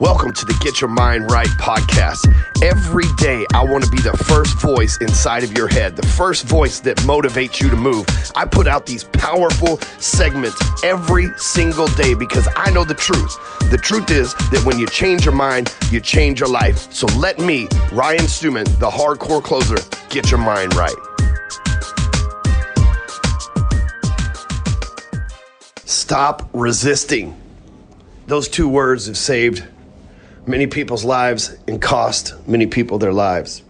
Welcome to the Get Your Mind Right podcast. Every day, I want to be the first voice inside of your head, the first voice that motivates you to move. I put out these powerful segments every single day because I know the truth. The truth is that when you change your mind, you change your life. So let me, Ryan Stewman, the hardcore closer, get your mind right. Stop resisting. Those two words have saved many people's lives and cost many people their lives.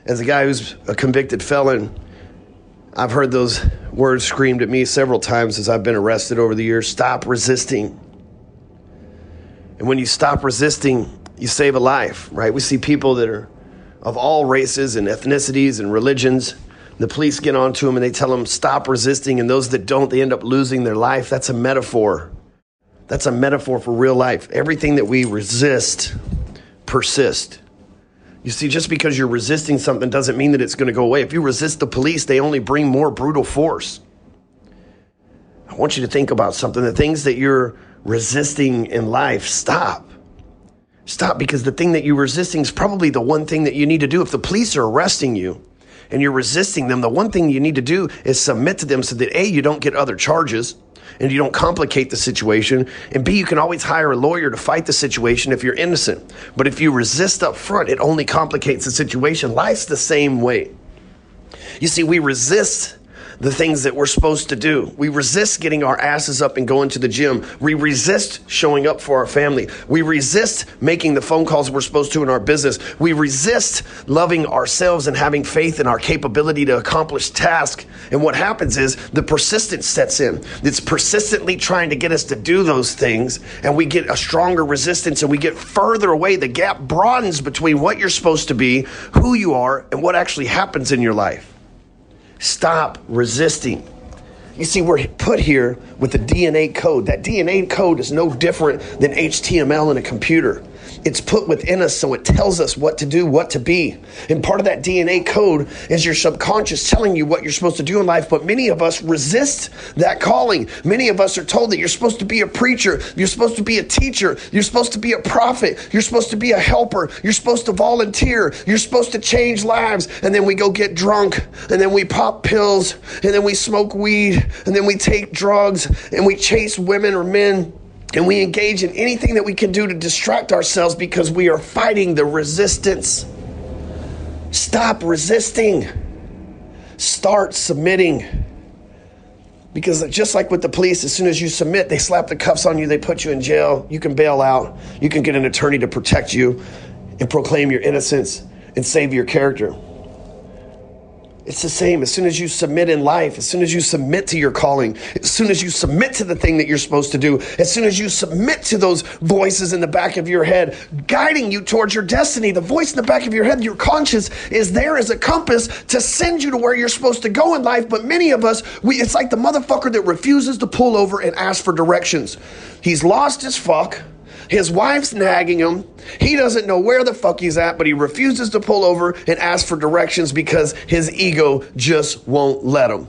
As a guy who's a convicted felon, I've heard those words screamed at me several times as I've been arrested over the years. Stop resisting. And when you stop resisting, you save a life, right? We see people that are of all races and ethnicities and religions. The police get onto them and they tell them, stop resisting. And those that don't, they end up losing their life. That's a metaphor. That's a metaphor for real life. Everything that we resist persists. You see, just because you're resisting something doesn't mean that it's going to go away. If you resist the police, they only bring more brutal force. I want you to think about something. The things that you're resisting in life, stop. Stop, because the thing that you're resisting is probably the one thing that you need to do. If the police are arresting you and you're resisting them, the one thing you need to do is submit to them so that A, you don't get other charges, and you don't complicate the situation, and B, you can always hire a lawyer to fight the situation if you're innocent. But if you resist up front, it only complicates the situation. Life's the same way. You see, we resist the things that we're supposed to do. We resist getting our asses up and going to the gym. We resist showing up for our family. We resist making the phone calls we're supposed to in our business. We resist loving ourselves and having faith in our capability to accomplish tasks. And what happens is the persistence sets in. It's persistently trying to get us to do those things, and we get a stronger resistance and we get further away. The gap broadens between what you're supposed to be, who you are, and what actually happens in your life. Stop resisting. You see, we're put here with a DNA code. That DNA code is no different than HTML in a computer. It's put within us so it tells us what to do, what to be. And part of that DNA code is your subconscious telling you what you're supposed to do in life. But many of us resist that calling. Many of us are told that you're supposed to be a preacher. You're supposed to be a teacher. You're supposed to be a prophet. You're supposed to be a helper. You're supposed to volunteer. You're supposed to change lives. And then we go get drunk. And then we pop pills. And then we smoke weed. And then we take drugs. And we chase women or men. And we engage in anything that we can do to distract ourselves because we are fighting the resistance. Stop resisting. Start submitting. Because just like with the police, as soon as you submit, they slap the cuffs on you, they put you in jail, you can bail out, you can get an attorney to protect you and proclaim your innocence and save your character. It's the same. As soon as you submit in life, as soon as you submit to your calling, as soon as you submit to the thing that you're supposed to do, as soon as you submit to those voices in the back of your head, guiding you towards your destiny, the voice in the back of your head, your conscience, is there as a compass to send you to where you're supposed to go in life. But many of us, it's like the motherfucker that refuses to pull over and ask for directions. He's lost as fuck. His wife's nagging him. He doesn't know where the fuck he's at, but he refuses to pull over and ask for directions because his ego just won't let him.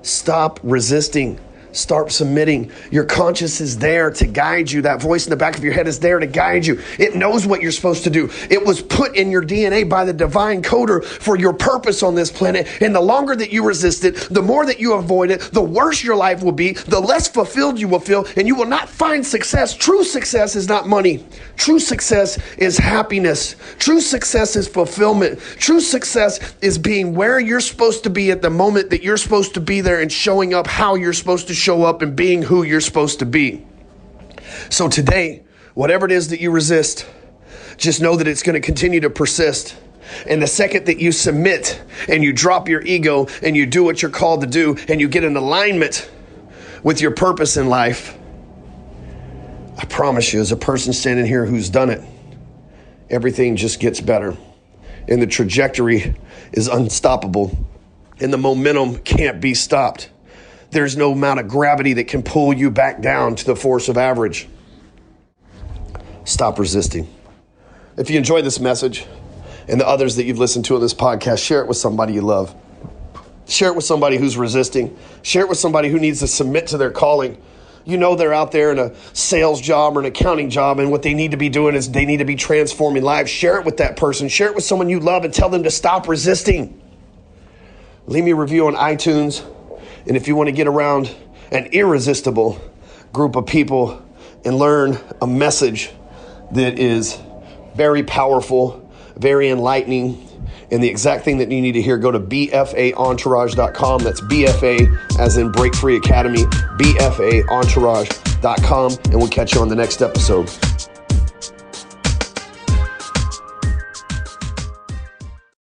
Stop resisting. Start submitting. Your conscience is there to guide you. That voice in the back of your head is there to guide you. It knows what you're supposed to do. It was put in your DNA by the divine coder for your purpose on this planet. And the longer that you resist it, the more that you avoid it, the worse your life will be, the less fulfilled you will feel, and you will not find success. True success is not money. True success is happiness. True success is fulfillment. True success is being where you're supposed to be at the moment that you're supposed to be there and showing up how you're supposed to show up and being who you're supposed to be. So today, whatever it is that you resist, just know that it's going to continue to persist. And the second that you submit and you drop your ego and you do what you're called to do and you get in alignment with your purpose in life, I promise you, as a person standing here who's done it, everything just gets better. And the trajectory is unstoppable. And the momentum can't be stopped. There's no amount of gravity that can pull you back down to the force of average. Stop resisting. If you enjoy this message and the others that you've listened to on this podcast, share it with somebody you love. Share it with somebody who's resisting. Share it with somebody who needs to submit to their calling. you know they're out there in a sales job or an accounting job, and what they need to be doing is they need to be transforming lives. Share it with that person. Share it with someone you love and tell them to stop resisting. Leave me a review on iTunes. And if you want to get around an irresistible group of people and learn a message that is very powerful, very enlightening, and the exact thing that you need to hear, go to bfaentourage.com. That's BFA as in Break Free Academy, bfaentourage.com, and we'll catch you on the next episode.